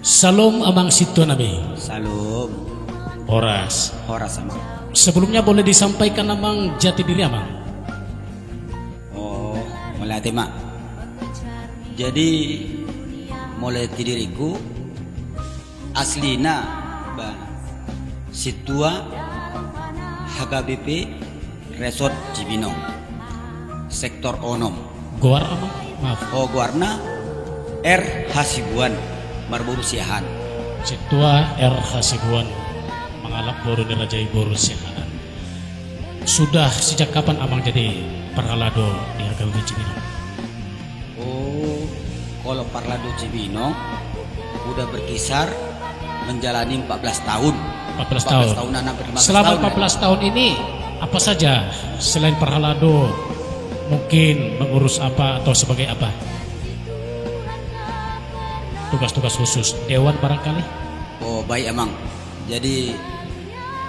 Salam amang situ nabi. Salam. Horas. Horas amang. Sebelumnya boleh disampaikan amang jati diri amang. Oh, mulai tema. Jadi mulai diriku aslina ba situa HKBP Resort Cibinong sektor Onom. Goar amang, maaf. Oh, guarna R Hasibuan Marburu Siahan. Situa R Hasibuan mengalap boru di Rajai Boru Siahaan. Sudah sejak kapan amang jadi paralado di HKBP Cibinong? Oh, kalau Parlado Cibinong udah berkisar menjalani 14 tahun. 14 tahun. Tahunan hampir 15 Selama tahun. 14 tahun ini apa saja selain paralado, mungkin mengurus apa atau sebagai apa? Tugas-tugas khusus dewan barangkali? Oh, baik emang. Jadi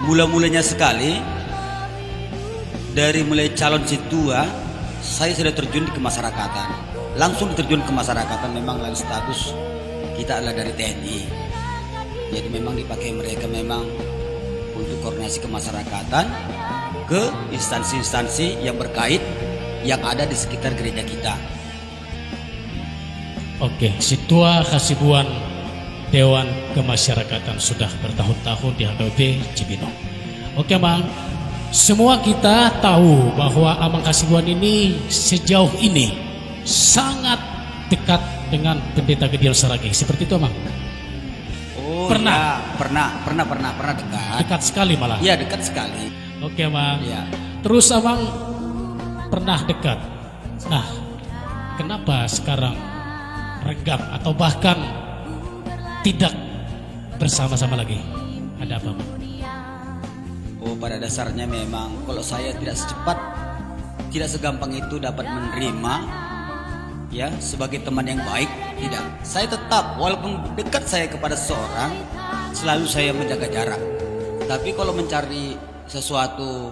mula-mulanya sekali dari mulai calon situa saya sudah terjun di kemasyarakatan. Langsung terjun ke masyarakatan, memang lalu status kita adalah dari TNI. Jadi memang dipakai mereka memang untuk koordinasi kemasyarakatan ke instansi-instansi yang berkait yang ada di sekitar gereja kita. Oke, Situa Hasibuan Dewan Kemasyarakatan sudah bertahun-tahun di HKBP Cibinong. Oke Bang, semua kita tahu bahwa Amang Hasibuan ini sejauh ini sangat dekat dengan Pendeta Gediel Saragih. Seperti itu Amang? Oh, Pernah? ya, pernah dekat. Dekat sekali malah? Iya, dekat sekali. Oke Bang, Ya. terus Amang pernah dekat. Nah, kenapa sekarang renggang atau bahkan tidak bersama-sama lagi? Ada apa Bang? Oh, pada dasarnya memang kalau saya tidak secepat, tidak segampang itu dapat menerima ya sebagai teman yang baik, tidak. Saya tetap walaupun dekat saya kepada seseorang, selalu saya menjaga jarak. Tapi kalau mencari sesuatu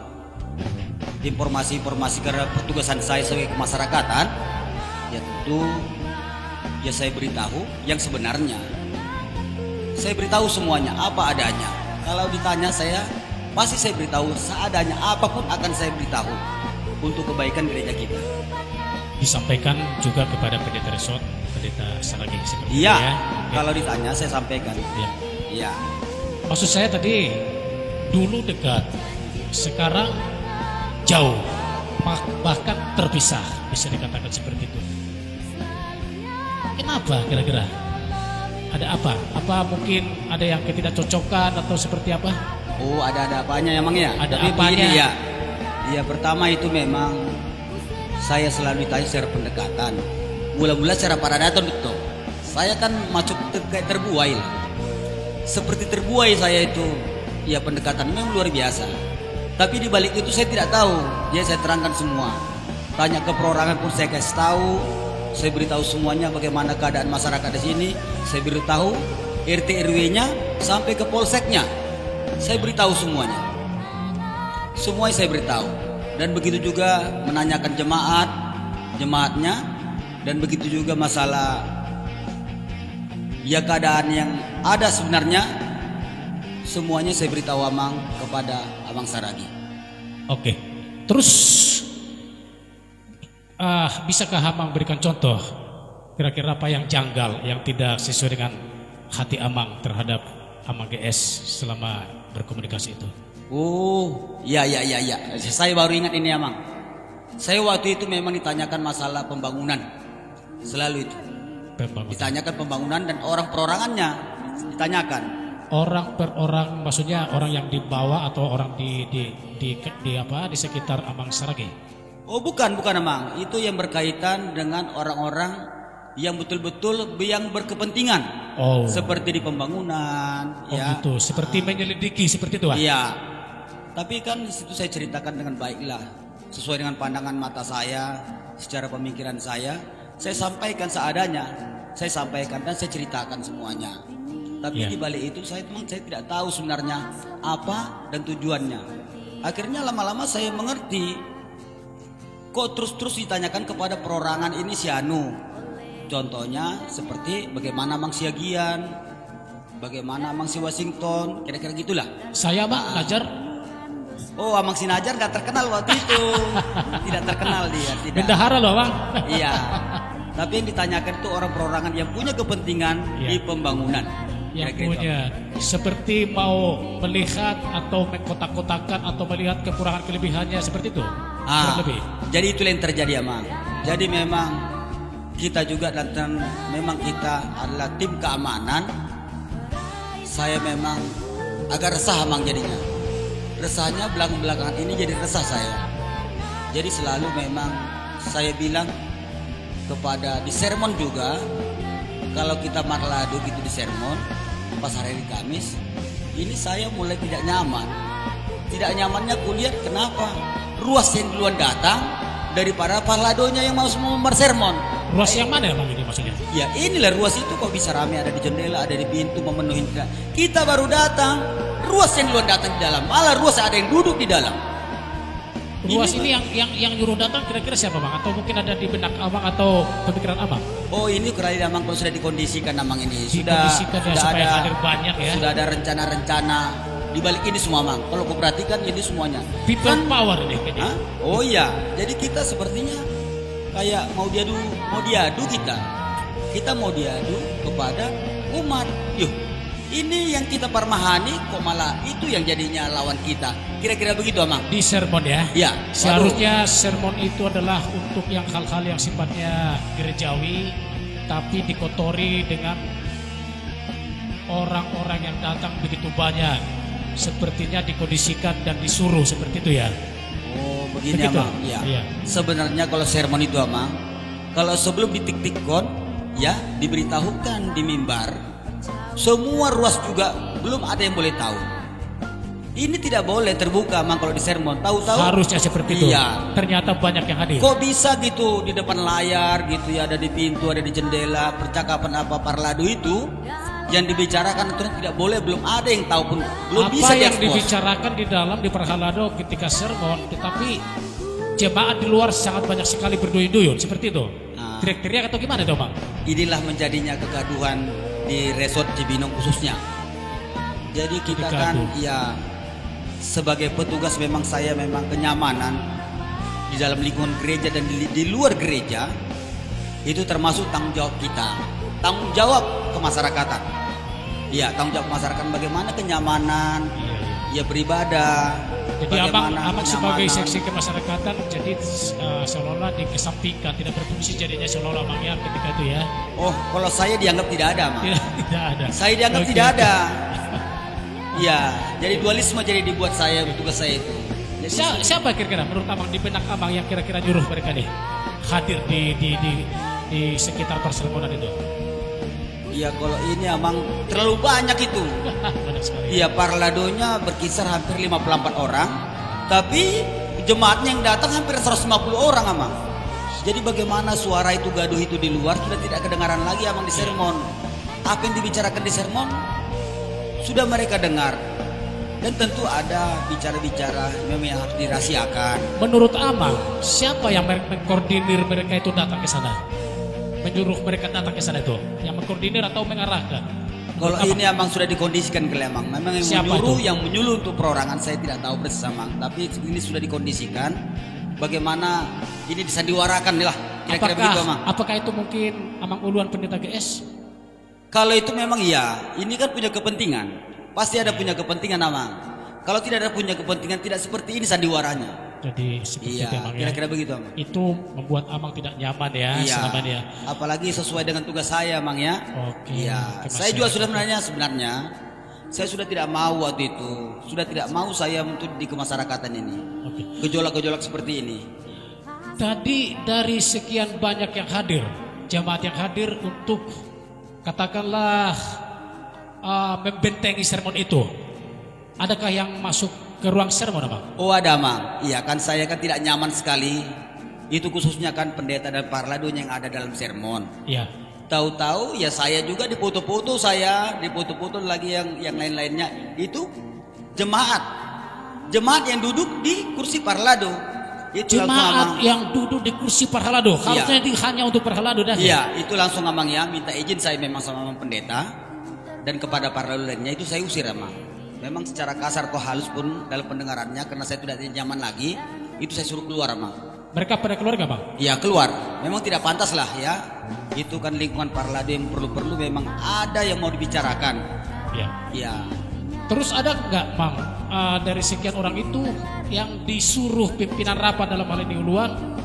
informasi-informasi karena petugasan saya sebagai kemasyarakatan, ya tentu ya saya beritahu yang sebenarnya. Saya beritahu semuanya apa adanya. Kalau ditanya saya pasti saya beritahu seadanya, apapun akan saya beritahu untuk kebaikan gereja kita. Disampaikan juga kepada Pendeta Resort, Pendeta Saragih seperti itu Iya, ya. kalau ditanya saya sampaikan. Iya. Iya. Maksud saya tadi dulu dekat, sekarang jauh, bahkan terpisah, bisa dikatakan seperti itu. Kenapa kira-kira? Ada apa? Apa mungkin ada yang ketidakcocokan atau seperti apa? Oh, ada apanya emang ya? Ada Tapi apanya? begini ya. Ya, pertama itu memang saya selalu ditanya secara pendekatan. Mula-mula secara paradaton betul. Saya kan macam kayak terbuai lah. Seperti terbuai saya itu. Ya, pendekatan memang luar biasa. Tapi di balik itu saya tidak tahu. Ya, saya terangkan semua. Tanya ke perorangan pun saya kasih tahu. Saya beritahu semuanya bagaimana keadaan masyarakat di sini. Saya beritahu RT RW-nya sampai ke polseknya. Saya beritahu semuanya. Semuanya saya beritahu. Dan begitu juga menanyakan jemaatnya, dan begitu juga masalah ya keadaan yang ada sebenarnya, semuanya saya beritahu Amang kepada Amang Saragih. Oke, terus bisakah Amang berikan contoh kira-kira apa yang janggal, yang tidak sesuai dengan hati Amang terhadap Amang GS selama berkomunikasi itu? Oh, ya. Saya baru ingat ini Amang. Saya waktu itu memang ditanyakan masalah pembangunan. Selalu itu. Ditanyakan pembangunan dan orang perorangannya ditanyakan. Orang per orang, maksudnya orang yang di bawah atau orang di sekitar Amang Saragih? Oh, bukan Amang. Itu yang berkaitan dengan orang-orang yang betul-betul yang berkepentingan. Oh. Seperti di pembangunan. Oh Ya. gitu, seperti menyelidiki seperti itu. Iya. Tapi kan di situ saya ceritakan dengan baiklah, sesuai dengan pandangan mata saya, secara pemikiran saya sampaikan seadanya. Saya sampaikan dan saya ceritakan semuanya. Tapi di balik itu saya tidak tahu sebenarnya apa dan tujuannya. Akhirnya lama-lama saya mengerti. Kok terus-terus ditanyakan kepada perorangan ini si Anu. Contohnya seperti bagaimana Mang Siagian, bagaimana Amang si Washington, kira-kira gitulah. Saya bang ngajar. Oh, Amang si Najar nggak terkenal waktu itu. Tidak terkenal dia, tidak. Bendahara loh bang. Iya. Tapi yang ditanyakan itu orang perorangan yang punya kepentingan di pembangunan. Yang Kira-kira punya seperti mau melihat atau mengkotak-kotakan atau melihat kekurangan kelebihannya seperti itu. Lebih. Jadi itulah yang terjadi Amang. Jadi memang kita juga dan memang kita adalah tim keamanan. Saya memang agak resah Amang jadinya. Resahnya belakangan ini jadi resah saya. Jadi selalu memang saya bilang kepada di sermon juga, kalau kita marlado gitu di sermon pas hari Kamis, ini saya mulai tidak nyaman. Tidak nyamannya kulihat kenapa ruas yang duluan datang daripada parladonya yang mau sermon. Ruas yang mana bang ini maksudnya? Ya inilah ruas itu kok bisa ramai, ada di jendela, ada di pintu memenuhi. Kita baru datang, ruas yang duluan datang di dalam, malah ruas ada yang duduk di dalam. Ruas ini yang nyuruh datang kira-kira siapa bang? Atau mungkin ada di benak abang atau pemikiran abang? Oh ini kali Amang kalau sudah dikondisikan Amang ini Dikondisikan ya, supaya ada, hadir banyak ya. Sudah ada rencana-rencana di balik ini semua Amang. Kalau kau perhatikan ini semuanya. People power nih kayaknya. Oh iya, jadi kita sepertinya kayak mau diadu kita. Kita mau diadu kepada umat. Yuh, ini yang kita parmahani kok malah itu yang jadinya lawan kita. Kira-kira begitu Amang. Di sermon ya? Iya. Seharusnya sermon itu adalah untuk yang hal-hal yang sifatnya gerejawi, tapi dikotori dengan orang-orang yang datang begitu banyak. Sepertinya dikondisikan dan disuruh seperti itu ya. Oh begini begitu? Amang. Ya. Iya. Sebenarnya kalau sermon itu Amang, kalau sebelum ditik-tikon ya diberitahukan di mimbar, semua ruas juga belum ada yang boleh tahu. Ini tidak boleh terbuka Amang kalau di sermon. Tahu-tahu harusnya seperti itu. Iya. Ternyata banyak yang hadir. Kok bisa gitu di depan layar gitu ya, ada di pintu, ada di jendela, percakapan apa parlado itu yang dibicarakan itu tidak boleh, belum ada yang tahu pun, belum apa bisa yang diekspos. dibicarakan di dalam di parlado ketika sermon, tetapi jemaat di luar sangat banyak sekali berduyun-duyun seperti itu. Teriak-teriak atau gimana dong bang? Inilah menjadinya kegaduhan di resort Cibinong khususnya. Jadi kita kan ya sebagai petugas memang saya memang kenyamanan di dalam lingkungan gereja dan di luar gereja itu termasuk tanggung jawab kita, tanggung jawab kemasyarakatan. Ya tanggung jawab masyarakat bagaimana kenyamanan ya beribadah. Jadi abang sebagai seksi kemasyarakatan jadi seolah-olah dikesampingkan, tidak berfungsi jadinya seolah-olah abang ya ketika itu ya. Oh kalau saya dianggap tidak ada Bang. Tidak ada. Saya dianggap tidak ada. Ya, jadi dualisme jadi dibuat saya, tugas saya itu. Jadi, siapa kira-kira menurut abang di benak abang yang kira-kira nyuruh mereka nih hadir di sekitar persermonan itu? Iya kalau ini Amang terlalu banyak itu. Banyak sekali. Iya parladonya berkisar hampir 54 orang, tapi jemaatnya yang datang hampir 150 orang Amang. Jadi bagaimana suara itu gaduh itu di luar sudah tidak kedengaran lagi Amang di sermon. Apa yang dibicarakan di sermon sudah mereka dengar. Dan tentu ada bicara-bicara memang yang harus dirahasiakan. Menurut abang, siapa yang mengkoordinir mereka itu datang ke sana? Menyuruh mereka datang ke sana itu? Yang mengkoordinir atau mengarahkan? Kalau ini Amang sudah dikondisikan ke Amang. Memang yang menyuruh untuk perorangan saya tidak tahu persis Amang. Tapi ini sudah dikondisikan. Bagaimana ini disandiwarakan lah. Kira-kira begitu Amang. Apakah itu mungkin Amang Uluan Pendeta GS? Kalau itu memang iya. Ini kan punya kepentingan. Pasti ada punya kepentingan Amang. Kalau tidak ada punya kepentingan tidak seperti ini sandiwaranya. Jadi seperti itu Amang ya. Kira-kira begitu Amang. Itu membuat Amang tidak nyaman ya selama dia. Apalagi sesuai dengan tugas saya Amang ya. Oke. Iya. Saya juga sudah sebenarnya saya sudah tidak mau waktu itu. Sudah tidak mau saya untuk di kemasyarakatan ini. Oke. Gejolak-gejolak seperti ini. Tadi dari sekian banyak yang hadir, jemaat yang hadir untuk katakanlah membentengi sermon itu, adakah yang masuk ke ruang sermon Abang? Oh ada Amang. Iya kan saya kan tidak nyaman sekali. Itu khususnya kan pendeta dan parladonya yang ada dalam sermon. Iya. Tahu-tahu ya saya juga dipoto-foto lagi yang lain-lainnya. Itu jemaat yang duduk di kursi parlado. Itu jemaat yang duduk di kursi parlado. Harusnya hanya untuk parlado dah. Iya, itu langsung Amang ya minta izin saya memang sama pendeta. dan kepada para lainnya itu saya usir Amang. Memang secara kasar atau halus pun dalam pendengarannya, karena saya tidak nyaman lagi, itu saya suruh keluar Amang. Mereka pada keluar gak bang? Ya keluar, memang tidak pantas lah ya. Itu kan lingkungan Parlado yang perlu-perlu memang ada yang mau dibicarakan. Ya. Ya. Terus ada nggak bang dari sekian orang itu yang disuruh pimpinan rapat dalam hal ini Uluan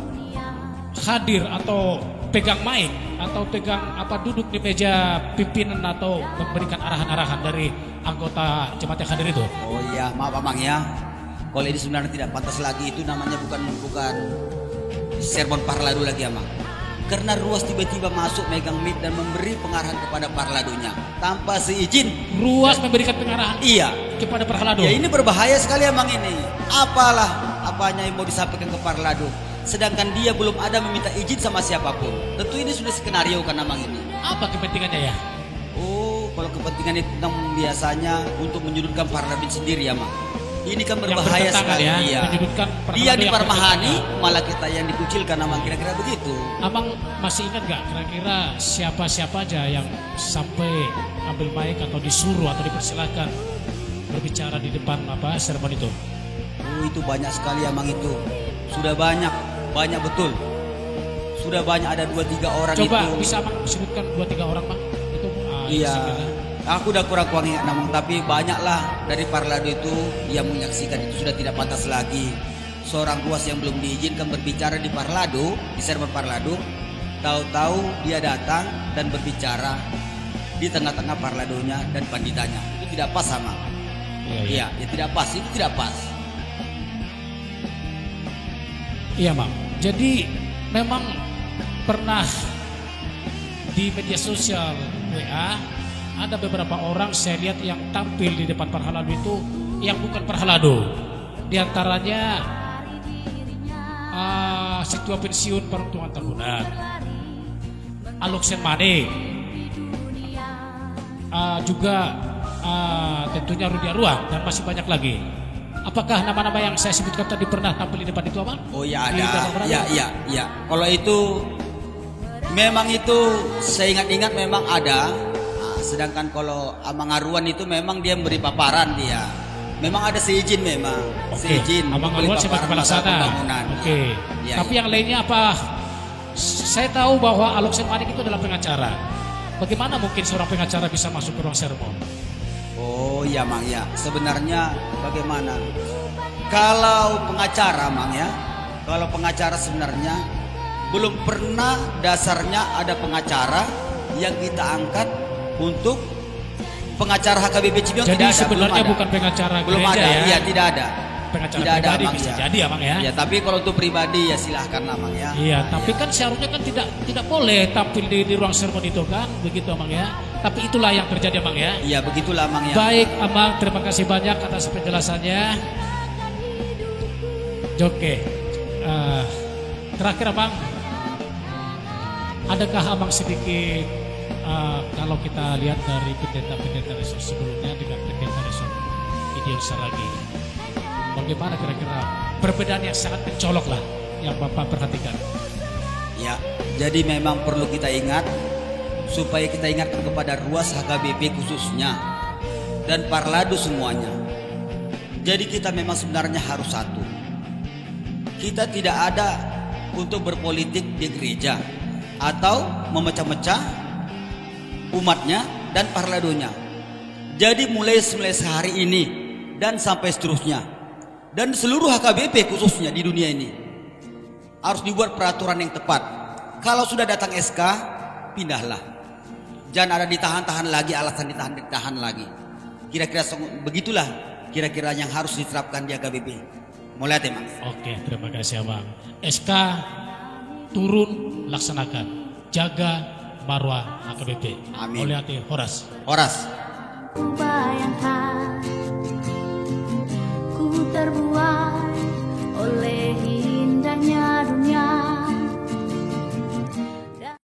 hadir atau pegang mic atau pegang duduk di meja pimpinan atau memberikan arahan-arahan dari anggota jemaat yang hadir itu? Oh iya, maaf Amang ya. Kalau ini sebenarnya tidak pantas lagi, itu namanya bukan sermon Parlado lagi Amang. Karena Ruas tiba-tiba masuk megang mic dan memberi pengarahan kepada Parladonya tanpa seizin. Ruas memberikan pengarahan iya kepada Parlado. Ya ini berbahaya sekali Amang ini. Apalah apanya yang mau disampaikan ke Parlado, sedangkan dia belum ada meminta izin sama siapapun. Tentu ini sudah skenario kan Amang ini. Apa kepentingannya ya? Oh, kalau kepentingan itu biasanya untuk menyudutkan Parlado sendiri ya Amang. Ini kan berbahaya sekali ya. Dia dipermahani, malah kita yang dikucilkan Amang, kira-kira begitu. Abang masih ingat gak kira-kira siapa-siapa aja yang sampai ambil mic atau disuruh atau dipersilakan berbicara di depan sermon itu? Oh itu banyak sekali Amang itu. Sudah banyak betul. Sudah banyak, ada 2-3 orang. Coba itu. Bisa Abang sebutkan 2-3 orang Bang? Itu iya. Aku udah kurang ingat Amang, tapi banyaklah dari Parlado itu yang menyaksikan itu sudah tidak pantas lagi. Seorang Ruas yang belum diizinkan berbicara di Parlado, di sermon Parlado, tahu-tahu dia datang dan berbicara di tengah-tengah Parladonya dan panditanya. Itu tidak pas sama. Iya, ya tidak pas, itu tidak pas. Iya, Bang. Jadi memang pernah di media sosial WA ada beberapa orang saya lihat yang tampil di depan Parlado itu yang bukan Parlado. Di antaranya Ketua Pensiun Peruntungan Tahunan, Aloksen Mane, juga tentunya Rudi Aruang dan masih banyak lagi. Apakah nama-nama yang saya sebutkan tadi pernah tampil di depan itu Abang? Oh ya ada. Ya. Kalau itu memang itu saya ingat-ingat memang ada. Sedangkan kalau Amang Aruan itu memang dia memberi paparan dia. Memang ada seizin memang. Seizin. Amang Aruan sebagai kepala pembangunan. Oke. Ya, tapi yang lainnya apa? Saya tahu bahwa Aloksen Manik itu adalah pengacara. Bagaimana mungkin seorang pengacara bisa masuk ke ruang sermon? Oh iya Mang ya. Sebenarnya bagaimana? Kalau pengacara Mang ya. Kalau pengacara sebenarnya belum pernah dasarnya ada pengacara yang kita angkat untuk pengacara HKBP Cibinong. Jadi tidak ada, sebenarnya bukan pengacara belum gereja ada, ya? Iya tidak ada. Pengacara tidak pribadi ada, bisa ya. jadi Abang ya? Ya tapi kalau untuk pribadi ya silahkan Abang ya. Iya, tapi kan seharusnya kan tidak boleh tampil di ruang sermon itu kan, begitu Abang ya? Tapi itulah yang terjadi Abang ya? Iya begitulah Abang ya. Baik Abang, terima kasih banyak atas penjelasannya. Oke, terakhir Abang, adakah Abang sedikit kalau kita lihat dari pendeta-pendeta resort sebelumnya dengan pendeta resort Gideon Saragi, bagaimana kira-kira perbedaan yang sangat mencolok lah yang Bapak perhatikan? Ya, jadi memang perlu kita ingat supaya kita ingatkan kepada Ruas HKBP khususnya dan Parlado semuanya. Jadi kita memang sebenarnya harus satu. Kita tidak ada untuk berpolitik di gereja atau memecah-mecah umatnya dan Parladonya. Jadi mulai sehari ini dan sampai seterusnya, dan seluruh HKBP khususnya di dunia ini harus dibuat peraturan yang tepat. Kalau sudah datang SK, pindahlah. Jangan ada ditahan-tahan lagi, alasan ditahan lagi. Kira-kira begitulah kira-kira yang harus diterapkan di HKBP. Mulai Mas. Oke, terima kasih Abang. SK turun, laksanakan. Jaga marwah HKBP. Amin. Oleh hati Horas. Ku bayangkan ku terbuat